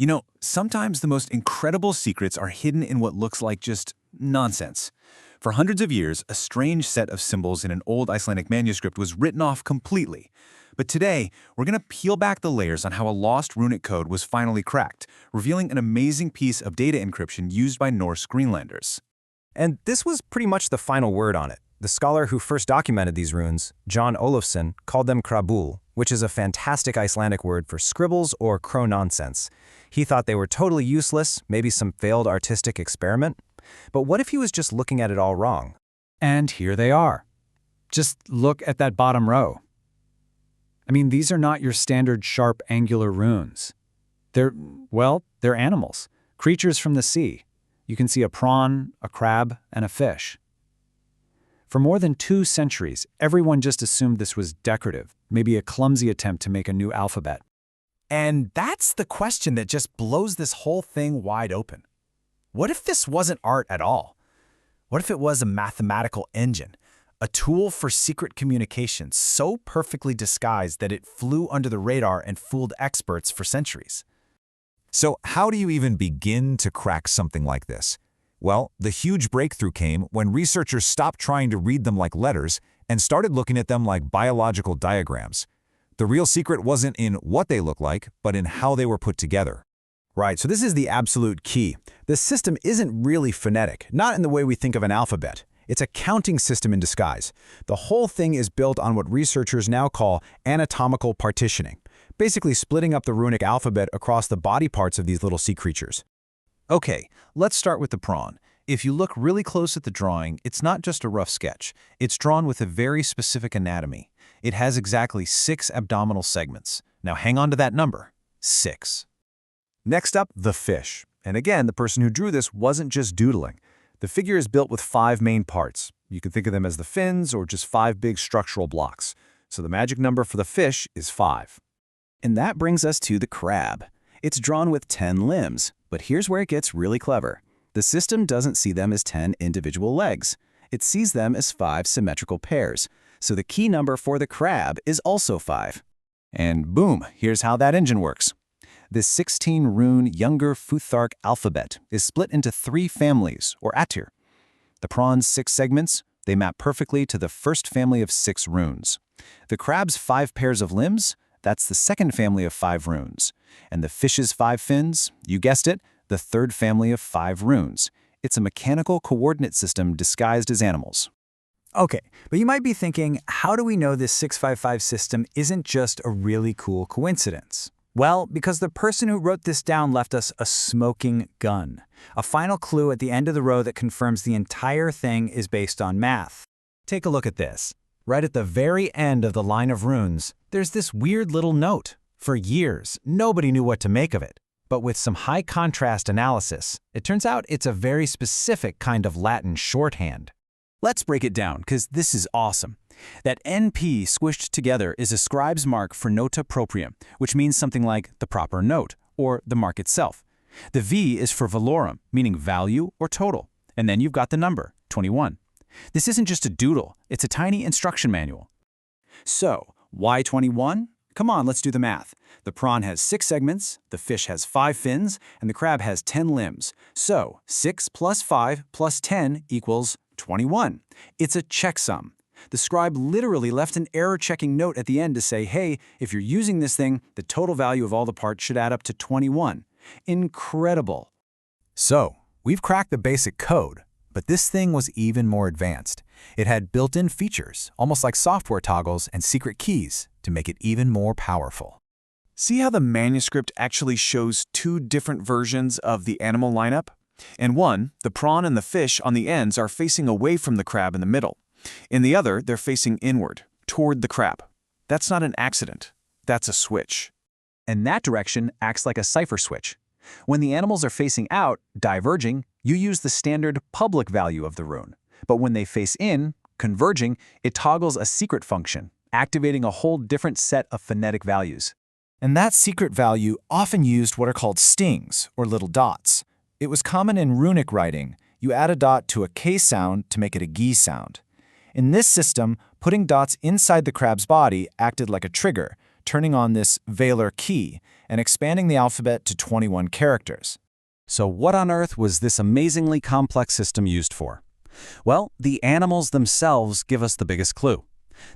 You know, sometimes the most incredible secrets are hidden in what looks like just nonsense. For hundreds of years, a strange set of symbols in an old Icelandic manuscript was written off completely. But today, we're going to peel back the layers on how a lost runic code was finally cracked, revealing an amazing piece of data encryption used by Norse Greenlanders. And this was pretty much the final word on it. The scholar who first documented these runes, John Olofsson, called them krabul, which is a fantastic Icelandic word for scribbles or crow nonsense. He thought they were totally useless, maybe some failed artistic experiment. But what if he was just looking at it all wrong? And here they are. Just look at that bottom row. I mean, these are not your standard sharp angular runes. They're animals, creatures from the sea. You can see a prawn, a crab, and a fish. For more than 2 centuries, everyone just assumed this was decorative, maybe a clumsy attempt to make a new alphabet. And that's the question that just blows this whole thing wide open. What if this wasn't art at all? What if it was a mathematical engine, a tool for secret communication so perfectly disguised that it flew under the radar and fooled experts for centuries? So how do you even begin to crack something like this? Well, the huge breakthrough came when researchers stopped trying to read them like letters and started looking at them like biological diagrams. The real secret wasn't in what they look like, but in how they were put together. Right, so this is the absolute key. The system isn't really phonetic, not in the way we think of an alphabet. It's a counting system in disguise. The whole thing is built on what researchers now call anatomical partitioning, basically splitting up the runic alphabet across the body parts of these little sea creatures. Okay, let's start with the prawn. If you look really close at the drawing, it's not just a rough sketch. It's drawn with a very specific anatomy. It has exactly 6 abdominal segments. Now hang on to that number, 6. Next up, the fish. And again, the person who drew this wasn't just doodling. The figure is built with 5 main parts. You can think of them as the fins or just 5 big structural blocks. So the magic number for the fish is 5. And that brings us to the crab. It's drawn with 10 limbs, but here's where it gets really clever. The system doesn't see them as 10 individual legs. It sees them as 5 symmetrical pairs. So the key number for the crab is also 5. And boom, here's how that engine works. This 16-rune Younger Futhark alphabet is split into 3 families, or atir. The prawn's 6 segments, they map perfectly to the first family of 6 runes. The crab's 5 pairs of limbs, that's the second family of 5 runes. And the fish's 5 fins, you guessed it, the third family of 5 runes. It's a mechanical coordinate system disguised as animals. Okay, but you might be thinking, how do we know this 655 system isn't just a really cool coincidence? Well, because the person who wrote this down left us a smoking gun. A final clue at the end of the row that confirms the entire thing is based on math. Take a look at this. Right at the very end of the line of runes, there's this weird little note. For years, nobody knew what to make of it. But with some high contrast analysis, it turns out it's a very specific kind of Latin shorthand. Let's break it down, because this is awesome. That NP squished together is a scribe's mark for nota proprium, which means something like the proper note, or the mark itself. The V is for valorum, meaning value or total. And then you've got the number, 21. This isn't just a doodle, it's a tiny instruction manual. So, why 21? Come on, let's do the math. The prawn has 6 segments, the fish has 5 fins, and the crab has 10 limbs. So, 6 plus 5 plus 10 equals 21. It's a checksum. The scribe literally left an error-checking note at the end to say, hey, if you're using this thing, the total value of all the parts should add up to 21. Incredible. So, we've cracked the basic code, but this thing was even more advanced. It had built-in features, almost like software toggles and secret keys, to make it even more powerful. See how the manuscript actually shows 2 different versions of the animal lineup? In one, the prawn and the fish on the ends are facing away from the crab in the middle. In the other, they're facing inward, toward the crab. That's not an accident. That's a switch. And that direction acts like a cipher switch. When the animals are facing out, diverging, you use the standard public value of the rune. But when they face in, converging, it toggles a secret function, activating a whole different set of phonetic values. And that secret value often used what are called stings, or little dots. It was common in runic writing. You add a dot to a K sound to make it a G sound. In this system, putting dots inside the crab's body acted like a trigger, turning on this velar key, and expanding the alphabet to 21 characters. So what on earth was this amazingly complex system used for? Well, the animals themselves give us the biggest clue.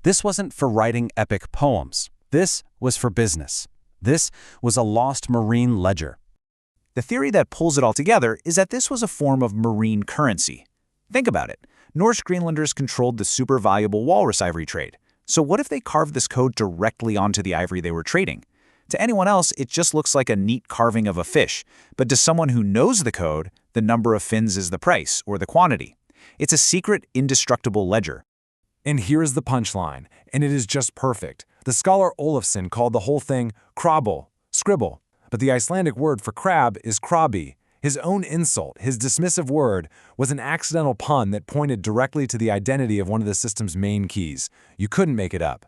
This wasn't for writing epic poems. This was for business. This was a lost marine ledger. The theory that pulls it all together is that this was a form of marine currency. Think about it. Norse Greenlanders controlled the super valuable walrus ivory trade. So what if they carved this code directly onto the ivory they were trading? To anyone else, it just looks like a neat carving of a fish. But to someone who knows the code, the number of fins is the price, or the quantity. It's a secret, indestructible ledger. And here's the punchline, and it is just perfect. The scholar Olafsson called the whole thing krabbel, scribble, but the Icelandic word for crab is krabbi. His own insult, his dismissive word, was an accidental pun that pointed directly to the identity of one of the system's main keys. You couldn't make it up.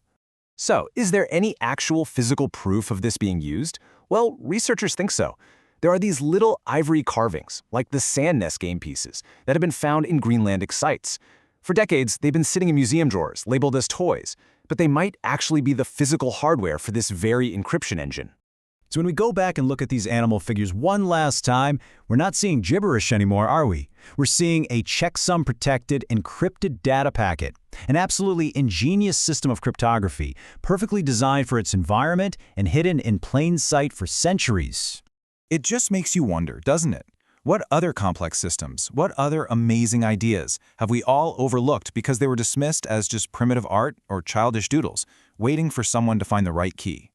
So, is there any actual physical proof of this being used? Well, researchers think so. There are these little ivory carvings, like the sand nest game pieces, that have been found in Greenlandic sites. For decades, they've been sitting in museum drawers, labeled as toys, but they might actually be the physical hardware for this very encryption engine. So when we go back and look at these animal figures one last time, we're not seeing gibberish anymore, are we? We're seeing a checksum-protected, encrypted data packet, an absolutely ingenious system of cryptography, perfectly designed for its environment and hidden in plain sight for centuries. It just makes you wonder, doesn't it? What other complex systems, what other amazing ideas have we all overlooked because they were dismissed as just primitive art or childish doodles, waiting for someone to find the right key?